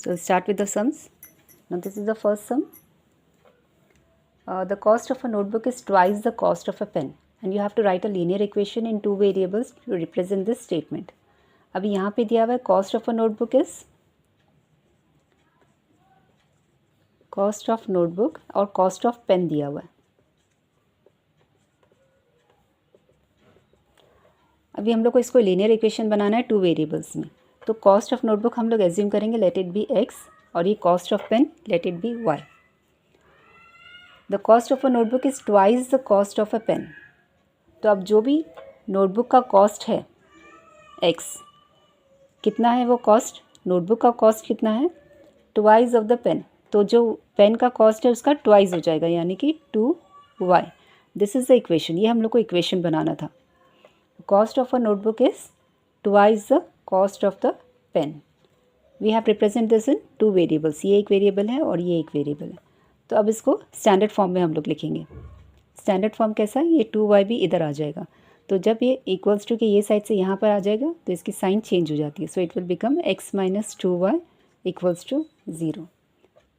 So start with the sums. Now this is the first sum. The cost of a notebook is twice the cost of a pen and you have to write a linear equation in two variables to represent this statement. अभी यहाँ पे दिया हुआ है cost of a notebook is cost of notebook और cost of pen दिया हुआ है. अभी हम लोग को इसको लीनियर इक्वेशन बनाना है टू वेरिएबल्स में. तो कॉस्ट ऑफ नोटबुक हम लोग एज्यूम करेंगे लेट इट बी x और ये cost of pen let it be y. The cost of a notebook is twice the cost of a pen. तो अब जो भी नोटबुक का कॉस्ट है x, कितना है वो कॉस्ट, नोटबुक का कॉस्ट कितना है, ट्वाइस ऑफ द पेन. तो जो पेन का कॉस्ट है उसका ट्वाइस हो जाएगा यानी कि 2y. This is the equation. ये हम लोग को इक्वेशन बनाना था. Cost of a notebook is twice the cost of the pen. We have represent this in two variables. ये एक वेरिएबल है और ये एक वेरिएबल है. तो अब इसको स्टैंडर्ड फॉर्म में हम लोग लिखेंगे. स्टैंडर्ड फॉर्म कैसा है, ये 2y भी इधर आ जाएगा. तो जब ये इक्वल्स टू के ये साइड से यहाँ पर आ जाएगा तो इसकी साइन चेंज हो जाती है. So it will become x minus 2y equals to 0.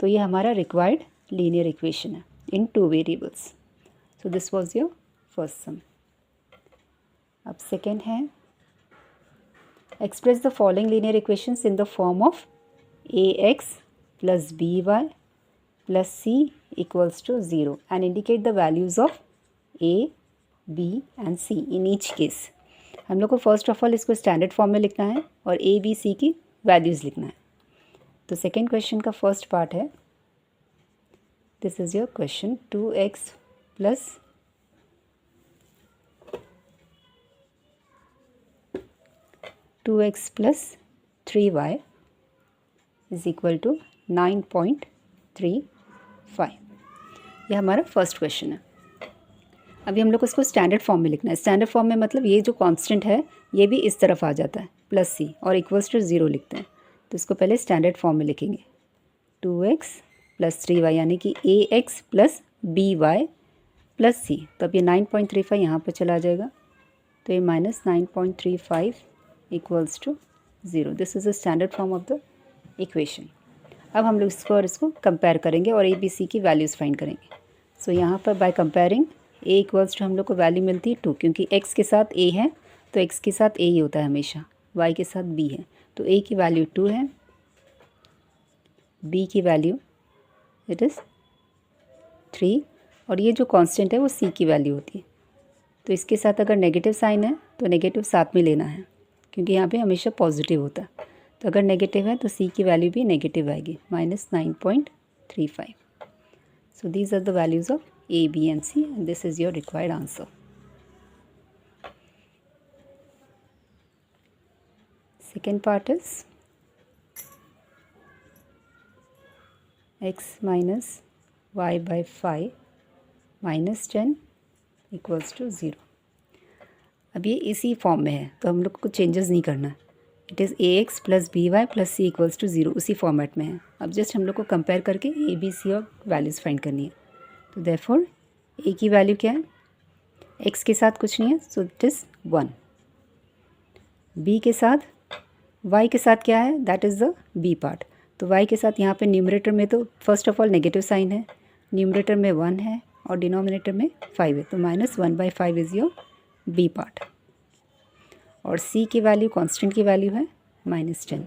तो ये हमारा रिक्वायर्ड लीनियर इक्वेशन है in two variables. So this was your first sum. अब सेकेंड है express the following linear equations in the form of ax plus by plus c equals to 0 and indicate the values of a, b and c in each case. हम लोग को first of all इसको standard form में लिखना है और a, b, c की values लिखना है. तो सेकेंड क्वेश्चन का फर्स्ट पार्ट है, this is your question. 2x plus 2x plus 3y is equal to 9.35. यह हमारा फर्स्ट क्वेश्चन है. अभी हम लोग को इसको स्टैंडर्ड फॉर्म में लिखना है. स्टैंडर्ड फॉर्म में मतलब ये जो कांस्टेंट है ये भी इस तरफ आ जाता है प्लस c और इक्वल्स टू 0 लिखते हैं. तो इसको पहले स्टैंडर्ड फॉर्म में लिखेंगे. 2x प्लस 3y यानी कि ax plus by plus c. तो अब ये 9.35 यहाँ पर चला जाएगा तो ये minus 9.35 equals to 0. This is the standard form of the equation. अब हम लोग इसको और इसको कंपेयर करेंगे और ए बी सी की वैल्यूज़ फाइंड करेंगे. सो यहाँ पर by comparing a equals to हम लोग को वैल्यू मिलती है 2 क्योंकि x के साथ a है तो x के साथ a ही होता है हमेशा, y के साथ b है. तो a की वैल्यू 2 है, b की वैल्यू इट इज़ 3 और ये जो कांस्टेंट है वो c की वैल्यू होती है. तो इसके साथ अगर नेगेटिव साइन है तो नेगेटिव साथ में लेना है क्योंकि यहाँ पे हमेशा पॉजिटिव होता है. तो अगर नेगेटिव है तो c की वैल्यू भी नेगेटिव आएगी minus 9.35. So these are the values of a, b and c and this is your required answer. Second part is x minus y by 5 minus 10 equals to 0. अब ये इसी form में है तो हम लोग को चेंजेस नहीं करना है. It is ax plus by plus c equals to 0 उसी फॉर्मेट में है. अब जस्ट हम लोग को कंपेयर करके a, b, c और वैल्यूज़ फाइंड करनी है. तो देयरफॉर a की वैल्यू क्या है, x के साथ कुछ नहीं है सो इट इज़ 1. b के साथ y के साथ क्या है, that is the b part. तो y के साथ यहाँ पे न्यूमरेटर में तो first of all negative sign है, न्यूमरेटर में 1 है और डिनोमिनेटर में 5 है. तो minus 1/5 is your b part. और c की वैल्यू कांस्टेंट की वैल्यू है minus 10.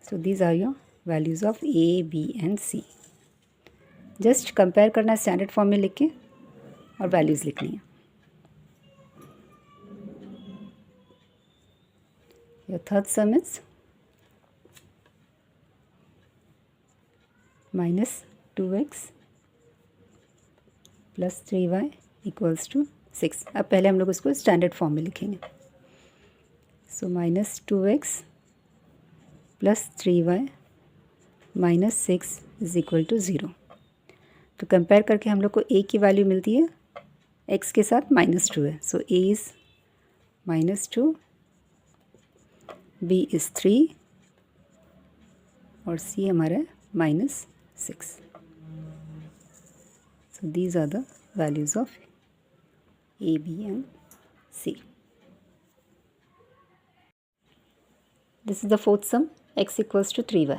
So these are your values of a, b and c. Just compare करना है स्टैंडर्ड फॉर्म में लिख के और वैल्यूज़ लिखनी है. Your third sum is minus 2x plus 3y equals to 6. अब पहले हम लोग उसको स्टैंडर्ड फॉर्म में लिखेंगे. So minus 2x plus 3y minus 6 is equal to 0. तो कंपेयर करके हम लोग को a की वैल्यू मिलती है x के साथ माइनस 2 है. So a is minus 2, b is 3 और c हमारा minus 6. So these are the values of A, B and C. This is the fourth sum. x equals to 3y।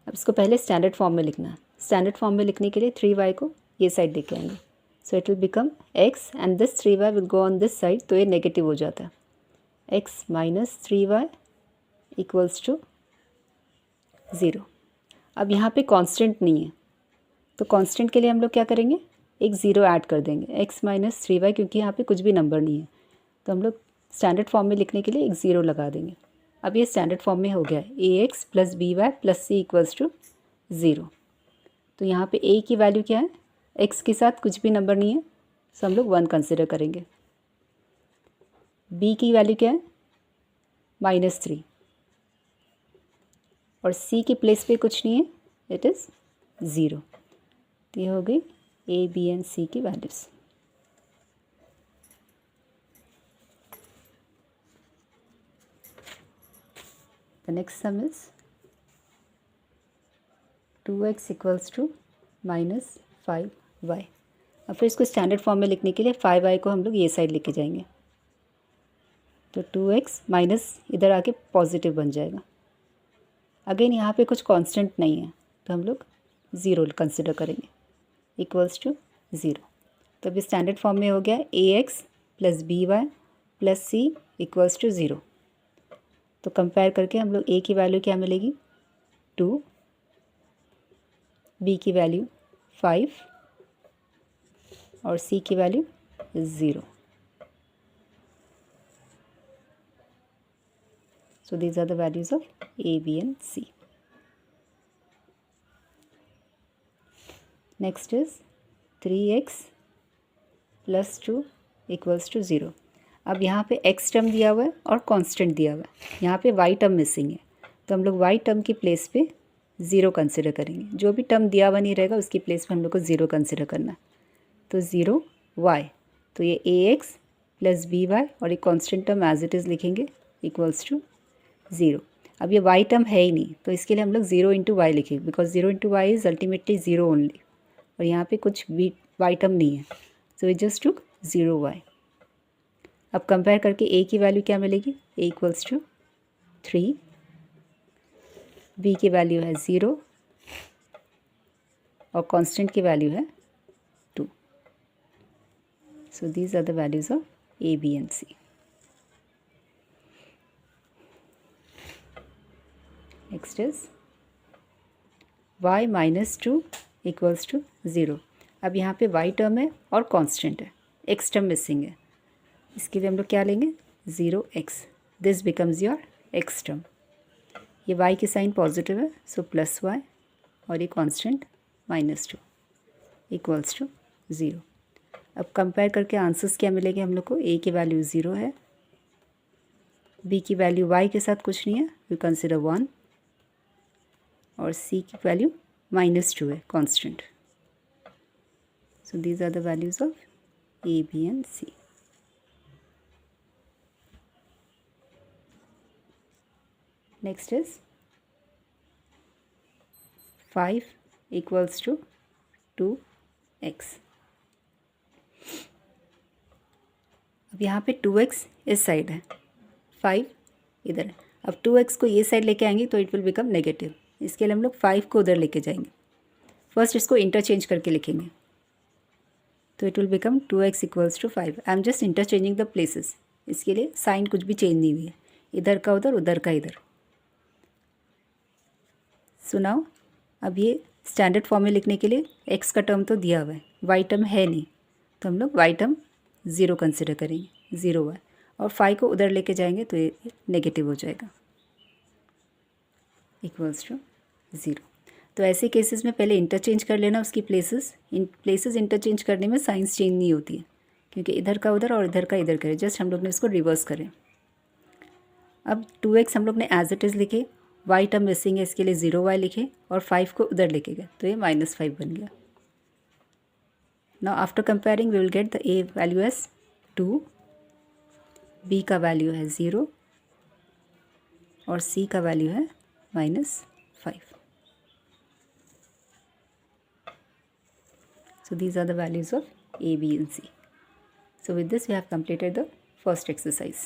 अब इसको पहले स्टैंडर्ड फॉर्म में लिखना है। स्टैंडर्ड फॉर्म में लिखने के लिए 3y को ये साइड लेके आएंगे, so it will become x and this 3y will go on this side, तो ये नेगेटिव हो जाता है। x minus 3y equals to 0। अब यहाँ पे कांस्टेंट नहीं है, तो कांस्टेंट के लिए हम लोग क्या करेंगे, एक ज़ीरो ऐड कर देंगे, x माइनस 3y, क्योंकि यहाँ पे कुछ भी नंबर नहीं है तो हम लोग स्टैंडर्ड फॉर्म में लिखने के लिए एक ज़ीरो लगा देंगे। अब ये स्टैंडर्ड फॉर्म में हो गया है ax plus by plus c equals to 0। तो यहाँ पे a की वैल्यू क्या है, x के साथ कुछ भी नंबर नहीं है, सो हम लोग 1 कंसिडर करेंगे। b की वैल्यू क्या है, -3, और c की प्लेस पे कुछ नहीं है, इट इज़ 0। तो ये हो गई a, b एंड c की values. The next sum is 2x equals to -5y। अब फिर इसको स्टैंडर्ड फॉर्म में लिखने के लिए 5y को हम लोग ये साइड लेके जाएंगे, तो 2x माइनस इधर आके पॉजिटिव बन जाएगा। अगेन यहाँ पे कुछ कांस्टेंट नहीं है, तो हम लोग 0 कंसिडर करेंगे, इक्वल्स टू 0। तो अभी स्टैंडर्ड फॉर्म में हो गया ax plus by plus c equals to 0। तो कंपेयर करके हम लोग a की वैल्यू क्या मिलेगी, 2, b की वैल्यू 5 और c की value 0। So these are the values of a, b and c. Next is 3x plus 2 equals to 0। अब यहाँ पे x टर्म दिया हुआ है और कांस्टेंट दिया हुआ है, यहाँ पे y टर्म मिसिंग है, तो हम लोग y टर्म की प्लेस पे 0 कंसिडर करेंगे। जो भी टर्म दिया हुआ नहीं रहेगा उसकी प्लेस पे हम लोग को 0 कंसिडर करना है, तो 0 y, तो ये ax प्लस by और एक constant term as it is लिखेंगे, इक्वल्स टू 0। अब ये y टर्म है ही नहीं, तो इसके लिए हम लोग 0 इंटू वाई लिखेंगे, because 0 into y is ultimately 0 only, और यहाँ पे कुछ भी y टर्म नहीं है, so we just took 0y। अब कंपेयर करके a की वैल्यू क्या मिलेगी, a इक्वल्स टू 3, b की वैल्यू है 0 और कांस्टेंट की वैल्यू है 2। So these are the values of a, b and c। Next is y minus 2 equals to 0। अब यहाँ पे y टर्म है और कांस्टेंट है, x टर्म मिसिंग है, इसके लिए हम लोग क्या लेंगे, 0x, this becomes your x term. ये y की साइन पॉजिटिव है, सो प्लस y और ये कांस्टेंट -2 इक्वल्स टू 0। अब कंपेयर करके आंसर्स क्या मिलेंगे हम लोग को, a की वैल्यू 0 है, b की वैल्यू y के साथ कुछ नहीं है, वी कंसिडर 1, और c की वैल्यू -2 है, constant. So these are the values of a, b and c। Next is 5 equals to 2x। अब यहाँ पे 2x इस साइड है, 5 इधर है। अब 2x को ये साइड लेके आएंगे तो इट विल बिकम नेगेटिव, इसके लिए हम लोग 5 को उधर लेके जाएंगे। फर्स्ट इसको इंटरचेंज करके लिखेंगे, तो it will become 2x equals to 5। I am just interchanging the places, इसके लिए साइन कुछ भी चेंज नहीं हुई है, इधर का उधर, उधर का इधर। सो नाउ अब ये स्टैंडर्ड फॉर्म में लिखने के लिए x का टर्म तो दिया हुआ है, y टर्म है नहीं, तो हम लोग y टर्म 0 कंसिडर करेंगे, 0y, और 5 को उधर लेके जाएंगे तो ये नेगेटिव हो जाएगा, इक्वल्स टू 0। तो ऐसे केसेस में पहले इंटरचेंज कर लेना उसकी प्लेसेस। प्लेसेस इंटरचेंज करने में साइंस चेंज नहीं होती है, क्योंकि इधर का उधर और इधर का इधर करें, जस्ट हम लोग ने इसको रिवर्स करें। अब 2x हम लोग ने एज इट इज़ लिखे, y टर्म मिसिंग है, इसके लिए 0y लिखे, और 5 को उधर लेके गए तो ये -5 बन गया। Now after comparing we will get the a value as 2, b का वैल्यू है 0 और c का वैल्यू है -5। So these are the values of a, b and c. So with this we have completed the first exercise.